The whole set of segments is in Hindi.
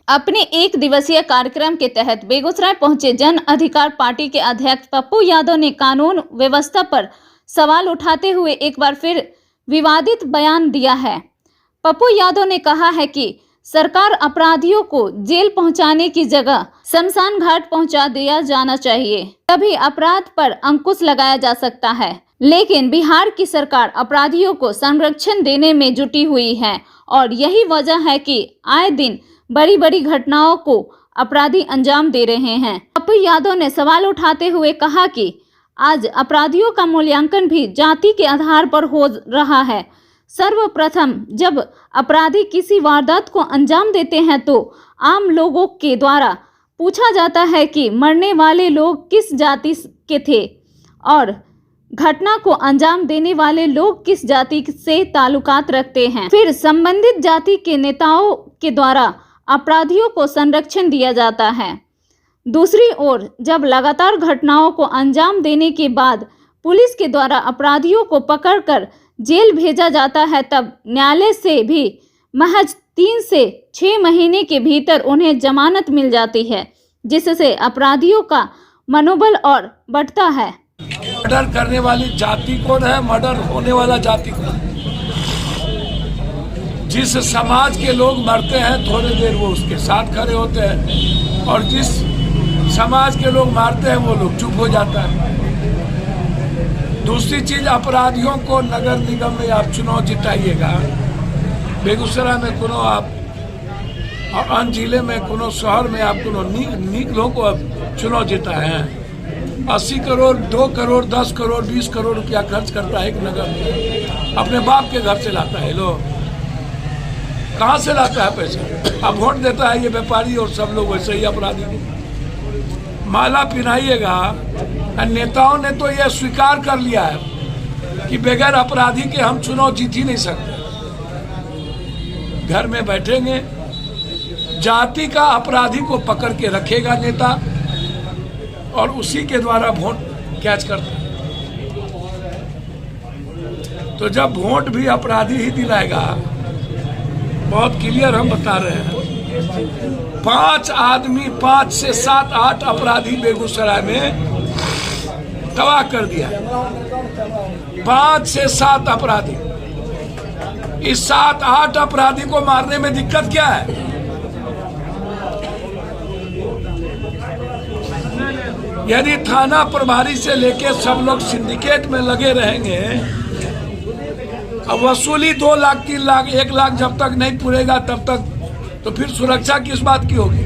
अपने एक दिवसीय कार्यक्रम के तहत बेगूसराय पहुंचे जन अधिकार पार्टी के अध्यक्ष पप्पू यादव ने कानून व्यवस्था पर सवाल उठाते हुए एक बार फिर विवादित बयान दिया है। पप्पू यादव ने कहा है कि सरकार अपराधियों को जेल पहुंचाने की जगह शमशान घाट पहुंचा दिया जाना चाहिए, तभी अपराध पर अंकुश लगाया जा सकता है। लेकिन बिहार की सरकार अपराधियों को संरक्षण देने में जुटी हुई है और यही वजह है कि आए दिन बड़ी बड़ी घटनाओं को अपराधी अंजाम दे रहे हैं। पप्पू यादव ने सवाल उठाते हुए कहा कि आज अपराधियों का मूल्यांकन भी जाति के आधार पर हो रहा है। सर्वप्रथम जब अपराधी किसी वारदात को अंजाम देते हैं तो आम लोगों के द्वारा पूछा जाता है कि मरने वाले लोग किस जाति के थे और घटना को अंजाम देने वाले लोग किस जाति से ताल्लुकात रखते हैं। फिर संबंधित जाति के नेताओं के द्वारा अपराधियों को संरक्षण दिया जाता है। दूसरी ओर जब लगातार घटनाओं को अंजाम देने के बाद पुलिस के द्वारा अपराधियों को पकड़कर जेल भेजा जाता है, तब न्यायालय से भी महज 3 से 6 महीने के भीतर उन्हें जमानत मिल जाती है, जिससे अपराधियों का मनोबल और बढ़ता है। मर्डर करने वाली जाति कौन है? मर्डर होने वाला जाति कौन है? जिस समाज के लोग मरते हैं थोड़ी देर वो उसके साथ खड़े होते हैं और जिस समाज के लोग मारते हैं वो लोग चुप हो जाता है। दूसरी चीज, अपराधियों को नगर निगम में आप चुनाव जिताइएगा, बेगूसराय में कोनो आप और अन्य जिले में कोनो शहर में आप कोनो नीक लोगों को चुनाव जिता है। 80 करोड़ 2 करोड़ 10 करोड़ 20 करोड़ रुपया खर्च करता है एक नगर में, अपने बाप के घर से लाता है। लोग कहाँ से लाता है पैसा? अब वोट देता है ये व्यापारी और सब लोग वैसे ही अपराधी माला पिनाइएगा। नेताओं ने तो यह स्वीकार कर लिया है कि बगैर अपराधी के हम चुनाव जीत ही नहीं सकते। घर में बैठेंगे, जाति का अपराधी को पकड़ के रखेगा नेता और उसी के द्वारा वोट कैच करता है। तो जब वोट भी अपराधी ही दिलाएगा, बहुत क्लियर हम बता रहे हैं। 5 आदमी 5 से 7 8 अपराधी बेगूसराय में तबाह कर दिया। 5 से 7 अपराधी, इस 7 8 अपराधी को मारने में दिक्कत क्या है? यदि थाना प्रभारी से लेके सब लोग सिंडिकेट में लगे रहेंगे, अब वसूली 2 लाख 3 लाख 1 लाख जब तक नहीं पूरेगा तब तक, तो फिर सुरक्षा किस बात की होगी?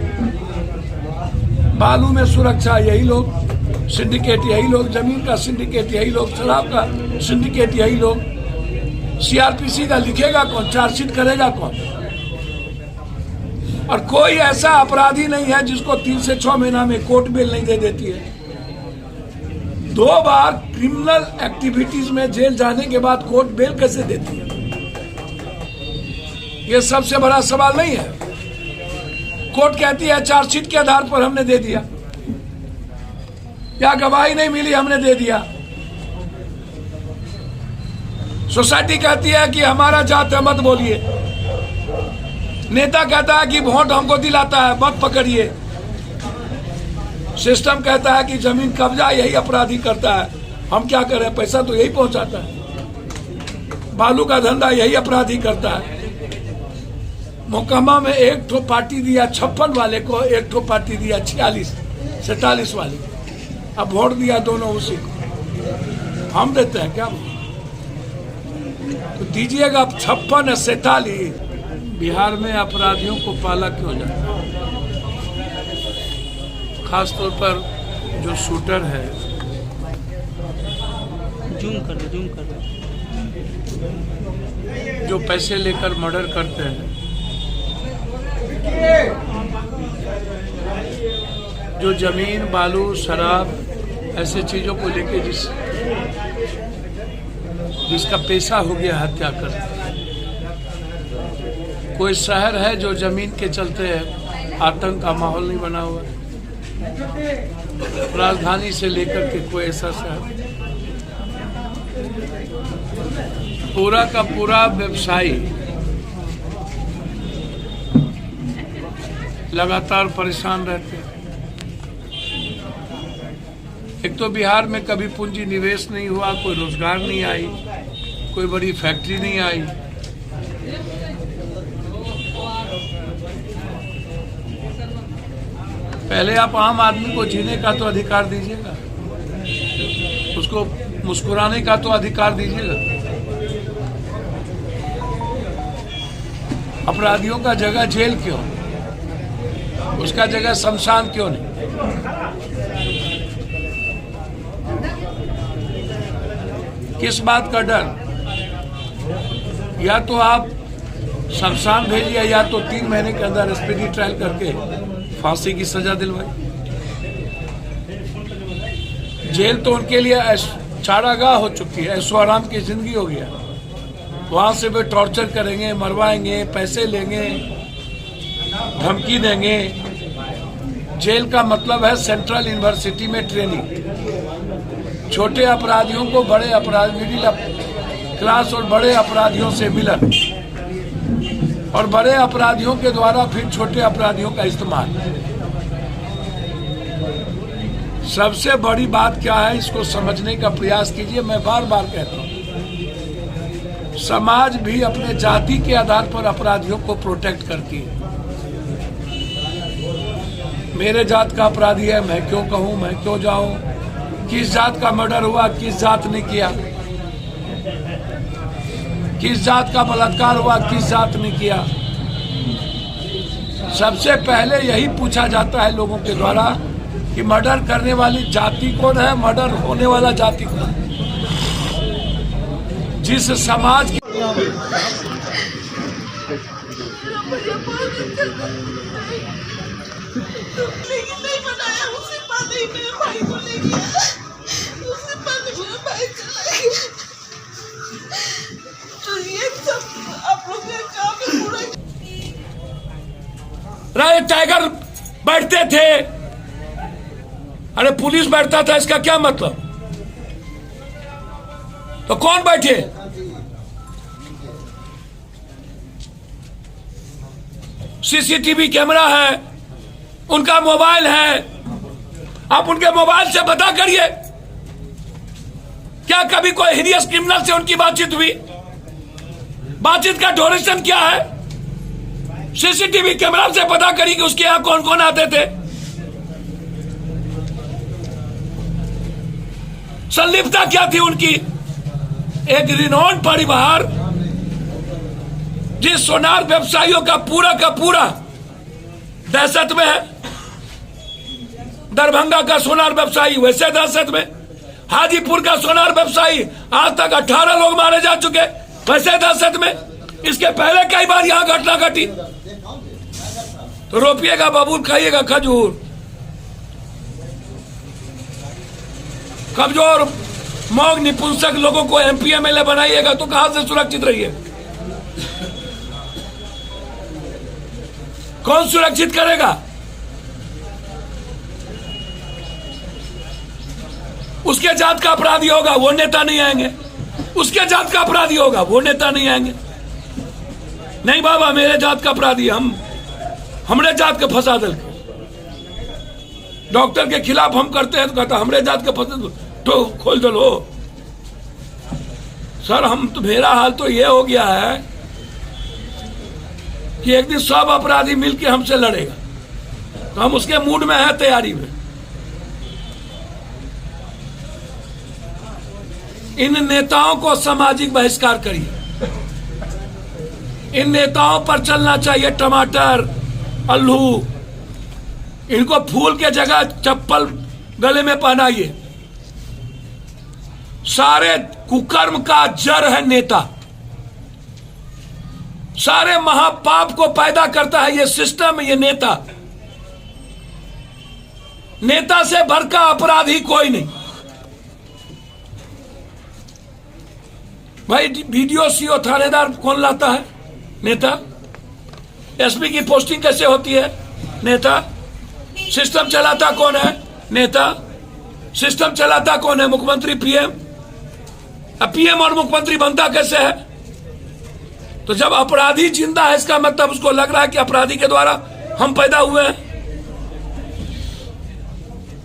बालू में सुरक्षा यही लोग, सिंडिकेट यही लोग, जमीन का सिंडिकेट यही लोग, शराब का सिंडिकेट यही लोग। सीआरपीसी का लिखेगा कौन? चार्जशीट करेगा कौन? और कोई ऐसा अपराधी नहीं है जिसको 3 से 6 महीना में कोर्ट बेल नहीं दे देती है। 2 बार क्रिमिनल एक्टिविटीज में जेल जाने के बाद कोर्ट बेल कैसे देती है? ये सबसे बड़ा सवाल नहीं है। कोर्ट कहती है चार्जशीट के आधार पर हमने दे दिया, या गवाही नहीं मिली हमने दे दिया। सोसाइटी कहती है कि हमारा जात है मत बोलिए। नेता कहता है कि वोट हमको दिलाता है मत पकड़िए। सिस्टम कहता है कि जमीन कब्जा यही अपराधी करता है, हम क्या करें? पैसा तो यही पहुंचाता है। बालू का धंधा यही अपराधी करता है। मोकामा में 1 ठो पार्टी दिया 56 वाले को, 1 ठो पार्टी दिया 46 47 वाले को। अब वोट दिया दोनों उसी को। हम देते हैं क्या? तो दीजिएगा 56 या 47। बिहार में अपराधियों को पाला क्यों जाता है? खासतौर पर जो शूटर है, जूम कर दो। जो पैसे लेकर मर्डर करते हैं, जो जमीन बालू शराब ऐसे चीजों को लेके जिसका पैसा हो गया हत्या करते हैं। कोई शहर है जो जमीन के चलते आतंक का माहौल नहीं बना हुआ? राजधानी से लेकर के कोई ऐसा शहर? पूरा का पूरा व्यवसायी लगातार परेशान रहते हैं। एक तो बिहार में कभी पूंजी निवेश नहीं हुआ, कोई रोजगार नहीं आई, कोई बड़ी फैक्ट्री नहीं आई। पहले आप आम आदमी को जीने का तो अधिकार दीजिएगा, उसको मुस्कुराने का तो अधिकार दीजिएगा। अपराधियों का जगह जेल क्यों, उसका जगह शमशान क्यों नहीं? किस बात का डर? या तो आप शमशान भेजिए या तो 3 महीने के अंदर स्पीडी ट्रायल करके फांसी की सजा दिलवाई। जेल तो उनके लिए चारागाह हो चुकी है, ऐशो आराम की जिंदगी हो गया। वहां से वे टॉर्चर करेंगे, मरवाएंगे, पैसे लेंगे, धमकी देंगे। जेल का मतलब है सेंट्रल यूनिवर्सिटी में ट्रेनिंग। छोटे अपराधियों को बड़े अपराध, मिडिल क्लास और बड़े अपराधियों से मिलन, और बड़े अपराधियों के द्वारा फिर छोटे अपराधियों का इस्तेमाल। सबसे बड़ी बात क्या है, इसको समझने का प्रयास कीजिए। मैं बार बार कहता हूं, समाज भी अपने जाति के आधार पर अपराधियों को प्रोटेक्ट करती है। मेरे जात का अपराधी है, मैं क्यों कहूं, मैं क्यों जाऊं? किस जात का मर्डर हुआ, किस जात ने किया? किस जात का बलात्कार हुआ, किस जात ने किया? सबसे पहले यही पूछा जाता है लोगों के द्वारा कि मर्डर करने वाली जाति कौन है, मर्डर होने वाला जाति कौन है? जिस समाज की नहीं बनाया, उसे पाते ही मेरे भाई को ले गया, उसे पाते मेरा भाई चला गया। तो ये सब आप लोग ने काम में पूरा राय टाइगर बैठते थे, अरे पुलिस बैठता था, इसका क्या मतलब? तो कौन बैठे? सीसीटीवी कैमरा है, उनका मोबाइल है, आप उनके मोबाइल से पता करिए क्या कभी कोई हिडियस क्रिमिनल से उनकी बातचीत हुई? बातचीत का ड्यूरेशन क्या है? सीसीटीवी कैमरा से पता करिए कि उसके यहां कौन कौन आते थे। संलिप्तता क्या थी उनकी? एक रिनोन परिवार जिस सोनार व्यवसायियों का पूरा दहशत में है, दरभंगा का सोनार व्यवसायी वैसे दहशत में, हाजीपुर का सोनार व्यवसायी आज तक 18 लोग मारे जा चुके वैसे दहशत में। इसके पहले कई बार यहां घटना घटी। तो रोपिएगा बबूल, खाइएगा खजूर। कमजोर मौग निपुंसक लोगों को एमपी एमएलए बनाइएगा तो कहां से सुरक्षित रहिए? कौन सुरक्षित करेगा? उसके जात का अपराधी होगा वो नेता नहीं आएंगे, उसके जात का अपराधी होगा वो नेता नहीं आएंगे। नहीं बाबा, मेरे जात का अपराधी, हमरे जात के फंसा दल। डॉक्टर के खिलाफ हम करते हैं तो कहता हमरे जात के फंसा तो खोल दो। सर हम तो, मेरा हाल तो ये हो गया है कि एक दिन सब अपराधी मिलके हमसे लड़ेगा, तो हम उसके मूड में हैं, तैयारी में। इन नेताओं को सामाजिक बहिष्कार करिए। इन नेताओं पर चलना चाहिए टमाटर, अल्लू। इनको फूल के जगह चप्पल गले में पहनाइए। सारे कुकर्म का जड़ है नेता। सारे महापाप को पैदा करता है ये सिस्टम, ये नेता। नेता से बढ़कर अपराधी कोई नहीं। भाई वीडियो सीओ थानेदार कौन लाता है? नेता। एसपी की पोस्टिंग कैसे होती है? नेता। सिस्टम चलाता कौन है? नेता। सिस्टम चलाता कौन है? मुख्यमंत्री, पीएम। अब पीएम और मुख्यमंत्री बनता कैसे है? तो जब अपराधी जिंदा है इसका मतलब उसको लग रहा है कि अपराधी के द्वारा हम पैदा हुए हैं